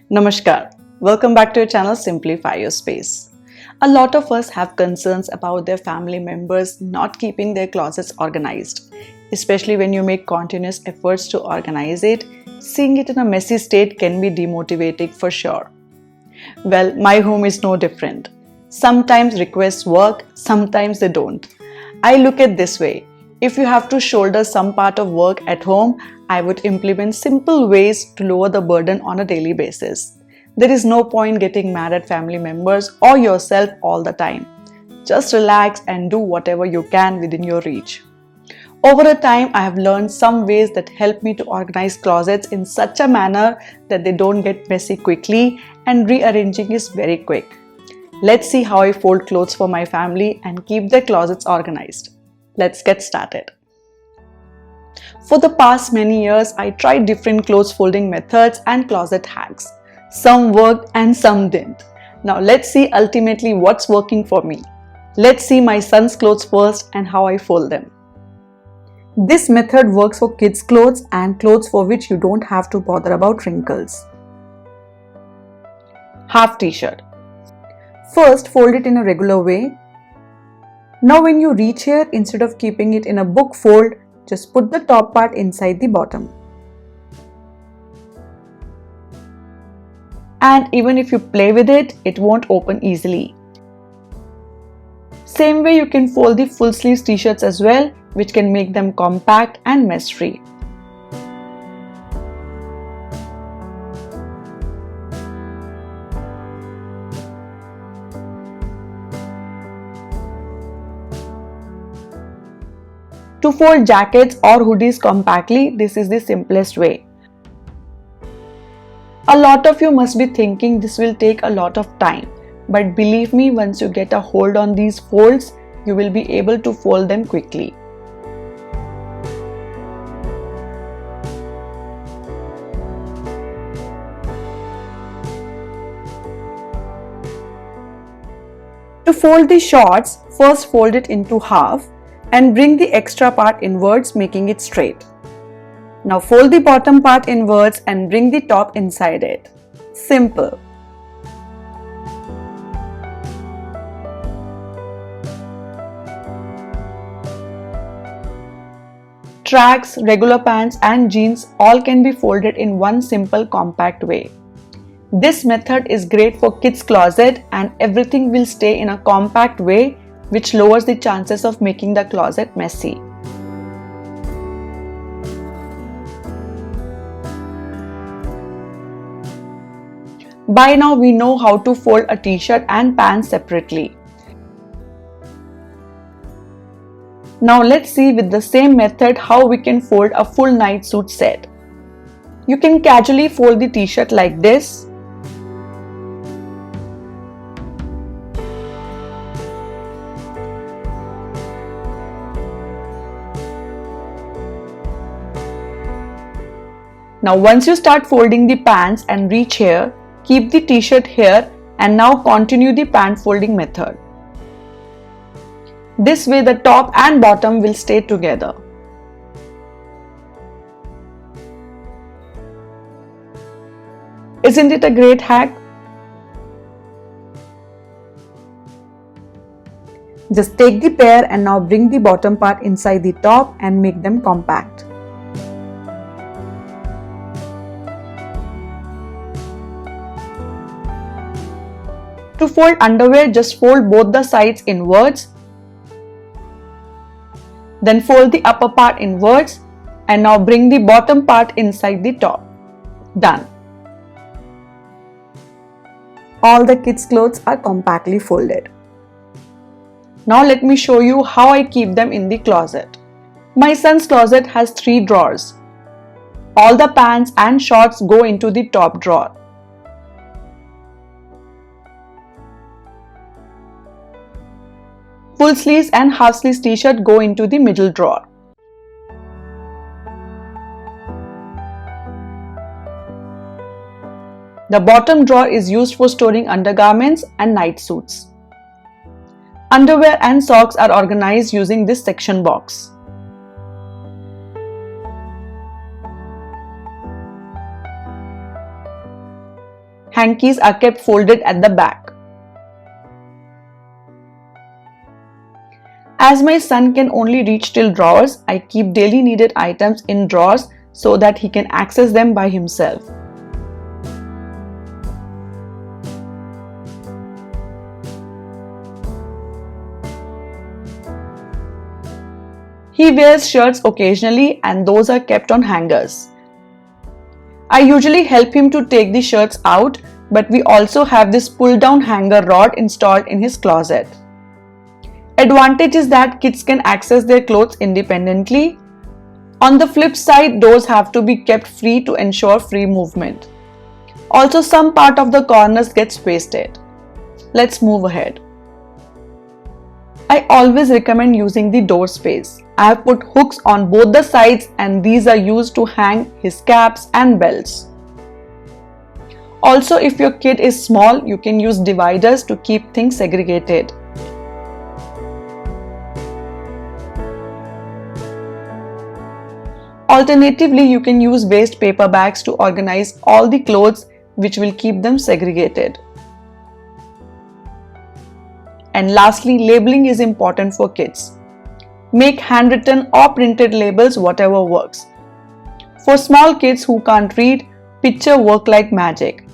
Namaskar. Welcome back to your channel Simplify Your Space. A lot of us have concerns about their family members not keeping their closets organized. Especially when you make continuous efforts to organize it, seeing it in a messy state can be demotivating for sure. Well, my home is no different. Sometimes requests work, sometimes they don't. I look at this way. If you have to shoulder some part of work at home, I would implement simple ways to lower the burden on a daily basis. There is no point getting mad at family members or yourself all the time. Just relax and do whatever you can within your reach. Over a time, I have learned some ways that help me to organize closets in such a manner that they don't get messy quickly and rearranging is very quick. Let's see how I fold clothes for my family and keep their closets organized. Let's get started. For the past many years, I tried different clothes folding methods and closet hacks. Some worked and some didn't. Now let's see ultimately what's working for me. Let's see my son's clothes first and how I fold them. This method works for kids' clothes and clothes for which you don't have to bother about wrinkles. Half t-shirt. First, fold it in a regular way. Now when you reach here, instead of keeping it in a book fold, just put the top part inside the bottom. And even if you play with it, it won't open easily. Same way you can fold the full sleeves t-shirts as well, which can make them compact and mess free. To fold jackets or hoodies compactly, this is the simplest way. A lot of you must be thinking this will take a lot of time, but believe me, once you get a hold on these folds, you will be able to fold them quickly. To fold the shorts, first fold it into half and bring the extra part inwards, making it straight. Now fold the bottom part inwards and bring the top inside it. Simple. Tracks, regular pants and jeans all can be folded in one simple compact way. This method is great for kids' closet and everything will stay in a compact way, which lowers the chances of making the closet messy. By now we know how to fold a t-shirt and pants separately. Now let's see with the same method how we can fold a full night suit set. You can casually fold the t-shirt like this. Now once you start folding the pants and reach here, keep the t-shirt here and now continue the pant folding method. This way the top and bottom will stay together. Isn't it a great hack? Just take the pair and now bring the bottom part inside the top and make them compact. To fold underwear, just fold both the sides inwards. Then fold the upper part inwards and now bring the bottom part inside the top. Done. All the kids' clothes are compactly folded. Now let me show you how I keep them in the closet. My son's closet has 3 drawers. All the pants and shorts go into the top drawer. Full sleeves and half sleeves t-shirt go into the middle drawer. The bottom drawer is used for storing undergarments and night suits. Underwear and socks are organized using this section box. Hankies are kept folded at the back. As my son can only reach till drawers, I keep daily needed items in drawers so that he can access them by himself. He wears shirts occasionally and those are kept on hangers. I usually help him to take the shirts out, but we also have this pull-down hanger rod installed in his closet. Advantage is that kids can access their clothes independently. On the flip side, doors have to be kept free to ensure free movement. Also, some part of the corners gets wasted. Let's move ahead. I always recommend using the door space. I have put hooks on both the sides and these are used to hang his caps and belts. Also, if your kid is small, you can use dividers to keep things segregated. Alternatively, you can use waste paper bags to organize all the clothes, which will keep them segregated. And lastly, labeling is important for kids. Make handwritten or printed labels, whatever works. For small kids who can't read, pictures work like magic.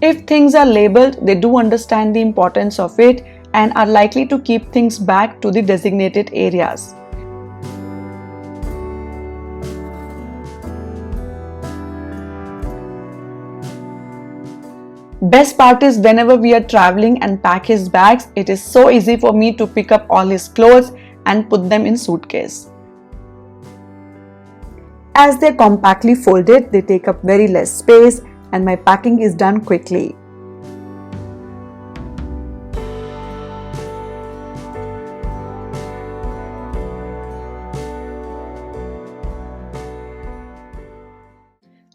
If things are labeled, they do understand the importance of it and are likely to keep things back to the designated areas. Best part is whenever we are traveling and pack his bags, it is so easy for me to pick up all his clothes and put them in suitcase. As they are compactly folded, they take up very less space and my packing is done quickly.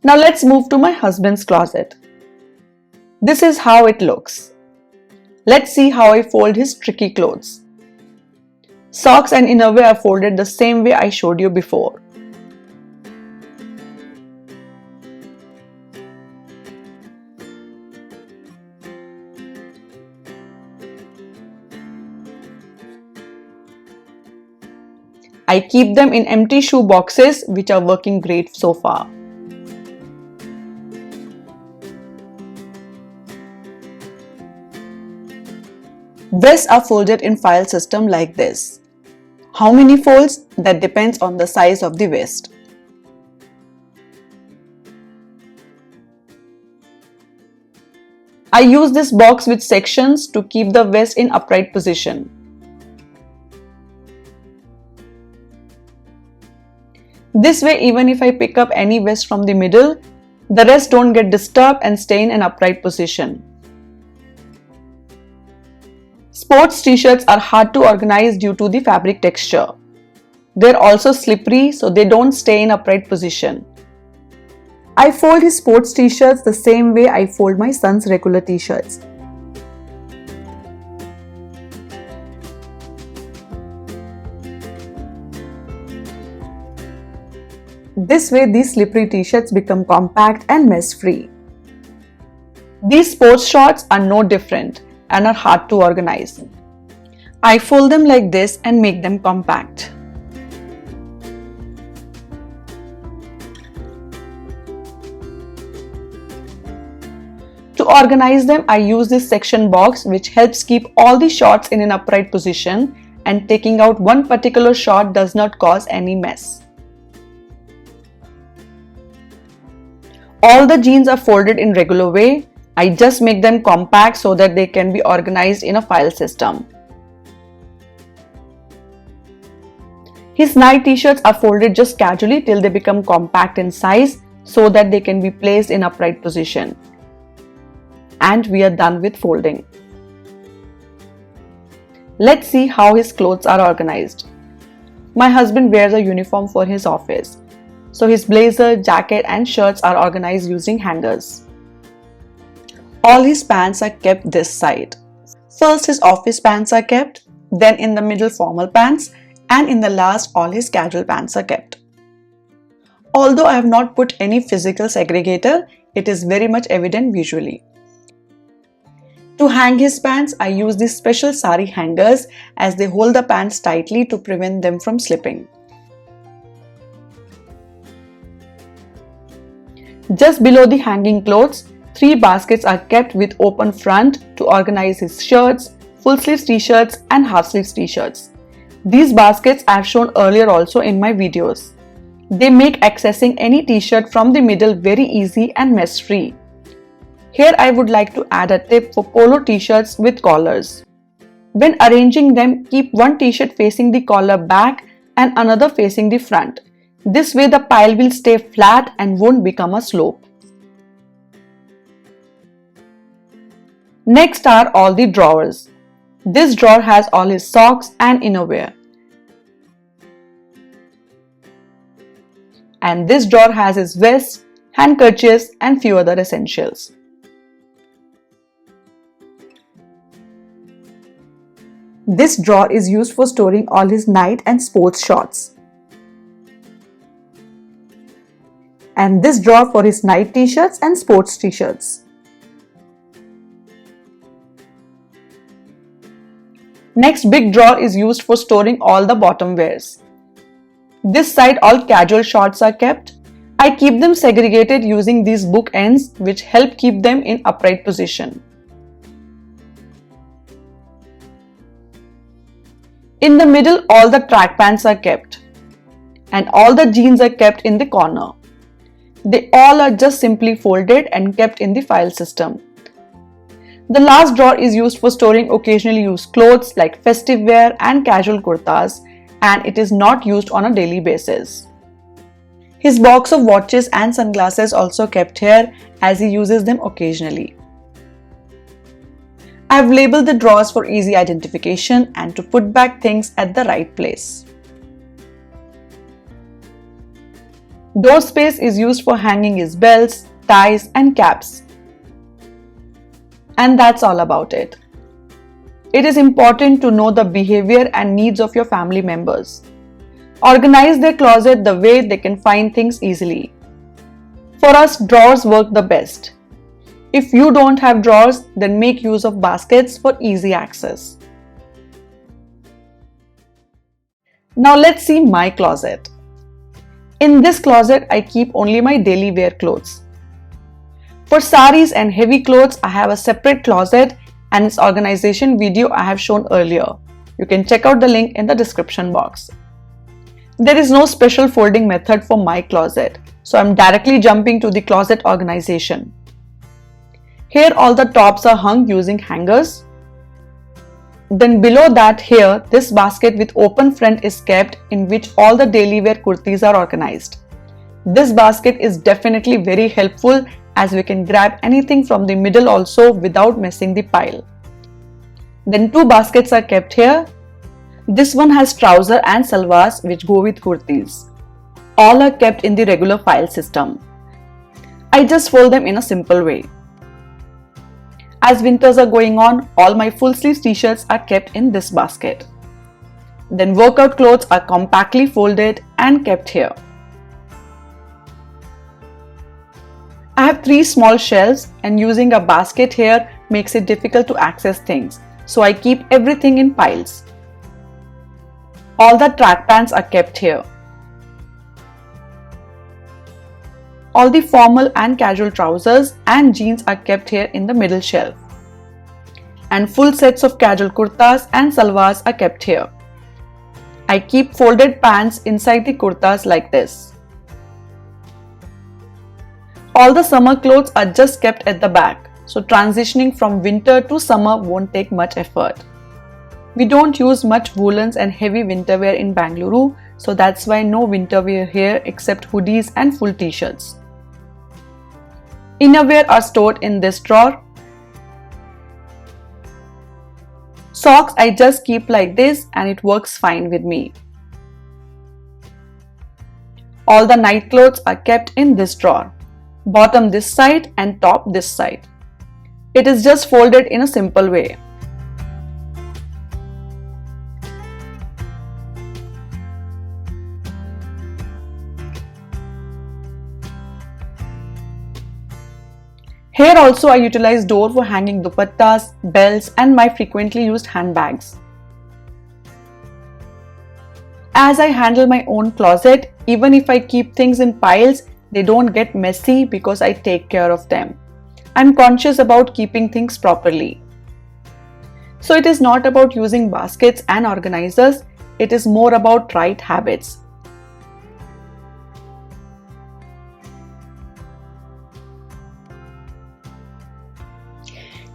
Now let's move to my husband's closet. This is how it looks. Let's see how I fold his tricky clothes. Socks and innerwear are folded the same way I showed you before. I keep them in empty shoe boxes, which are working great so far. Vests are folded in file system like this. How many folds? That depends on the size of the vest. I use this box with sections to keep the vest in upright position. This way, even if I pick up any vest from the middle, the rest don't get disturbed and stay in an upright position. Sports t-shirts are hard to organize due to the fabric texture. They're also slippery, so they don't stay in upright position. I fold his sports t-shirts the same way I fold my son's regular t-shirts. This way, these slippery t-shirts become compact and mess-free. These sports shorts are no different and are hard to organize. I fold them like this and make them compact. To organize them, I use this section box which helps keep all the shorts in an upright position, and taking out one particular short does not cause any mess. All the jeans are folded in regular way. I just make them compact so that they can be organized in a file system. His night t-shirts are folded just casually till they become compact in size so that they can be placed in upright position. And we are done with folding. Let's see how his clothes are organized. My husband wears a uniform for his office, so his blazer, jacket and shirts are organized using hangers. All his pants are kept this side. First his office pants are kept, then in the middle formal pants, and in the last all his casual pants are kept. Although I have not put any physical segregator, it is very much evident visually. To hang his pants, I use these special sari hangers as they hold the pants tightly to prevent them from slipping. Just below the hanging clothes, 3 baskets are kept with open front to organize his shirts, full sleeves t-shirts and half sleeves t-shirts. These baskets I have shown earlier also in my videos. They make accessing any t-shirt from the middle very easy and mess free. Here I would like to add a tip for polo t-shirts with collars. When arranging them, keep one t-shirt facing the collar back and another facing the front. This way the pile will stay flat and won't become a slope. Next are all the drawers. This drawer has all his socks and innerwear. And this drawer has his vest, handkerchiefs and few other essentials. This drawer is used for storing all his night and sports shorts. And this drawer for his night t-shirts and sports t-shirts. Next big drawer is used for storing all the bottom wears. This side all casual shorts are kept. I keep them segregated using these book ends which help keep them in upright position. In the middle all the track pants are kept. And all the jeans are kept in the corner. They all are just simply folded and kept in the file system. The last drawer is used for storing occasionally used clothes like festive wear and casual kurtas, and it is not used on a daily basis. His box of watches and sunglasses also kept here as he uses them occasionally. I have labeled the drawers for easy identification and to put back things at the right place. Door space is used for hanging his belts, ties and caps. And that's all about it. It is important to know the behavior and needs of your family members. Organize their closet the way they can find things easily. For us, drawers work the best. If you don't have drawers, then make use of baskets for easy access. Now let's see my closet. In this closet, I keep only my daily wear clothes. For saris and heavy clothes, I have a separate closet and its organization video I have shown earlier. You can check out the link in the description box. There is no special folding method for my closet, so I'm directly jumping to the closet organization. Here all the tops are hung using hangers. Then below that here, this basket with open front is kept in which all the daily wear kurtis are organized. This basket is definitely very helpful as we can grab anything from the middle also without messing the pile. Then 2 baskets are kept here. This one has trouser and salwars which go with kurtis. All are kept in the regular file system. I just fold them in a simple way. As winters are going on, all my full sleeve t-shirts are kept in this basket. Then workout clothes are compactly folded and kept here. I have 3 small shelves and using a basket here makes it difficult to access things, so I keep everything in piles. All the track pants are kept here. All the formal and casual trousers and jeans are kept here in the middle shelf. And full sets of casual kurtas and salwars are kept here. I keep folded pants inside the kurtas like this. All the summer clothes are just kept at the back, so transitioning from winter to summer won't take much effort. We don't use much woolens and heavy winter wear in Bangalore, so that's why no winter wear here except hoodies and full t-shirts. Innerwear are stored in this drawer. Socks I just keep like this and it works fine with me. All the night clothes are kept in this drawer. Bottom this side and top this side. It is just folded in a simple way. Here also I utilize door for hanging dupattas, belts and my frequently used handbags. As I handle my own closet, even if I keep things in piles, they don't get messy because I take care of them. I'm conscious about keeping things properly. So it is not about using baskets and organizers, it is more about right habits.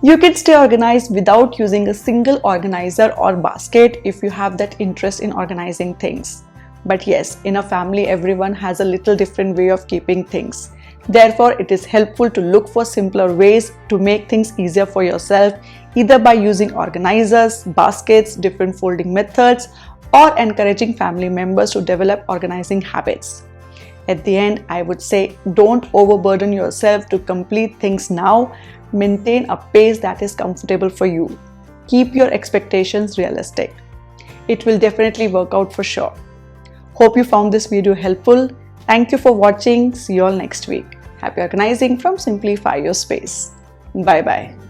You can stay organized without using a single organizer or basket if you have that interest in organizing things. But yes, in a family, everyone has a little different way of keeping things. Therefore, it is helpful to look for simpler ways to make things easier for yourself, either by using organizers, baskets, different folding methods, or encouraging family members to develop organizing habits. At the end, I would say don't overburden yourself to complete things now. Maintain a pace that is comfortable for you. Keep your expectations realistic. It will definitely work out for sure. Hope you found this video helpful. Thank you for watching. See you all next week. Happy organizing from Simplify Your Space. Bye bye.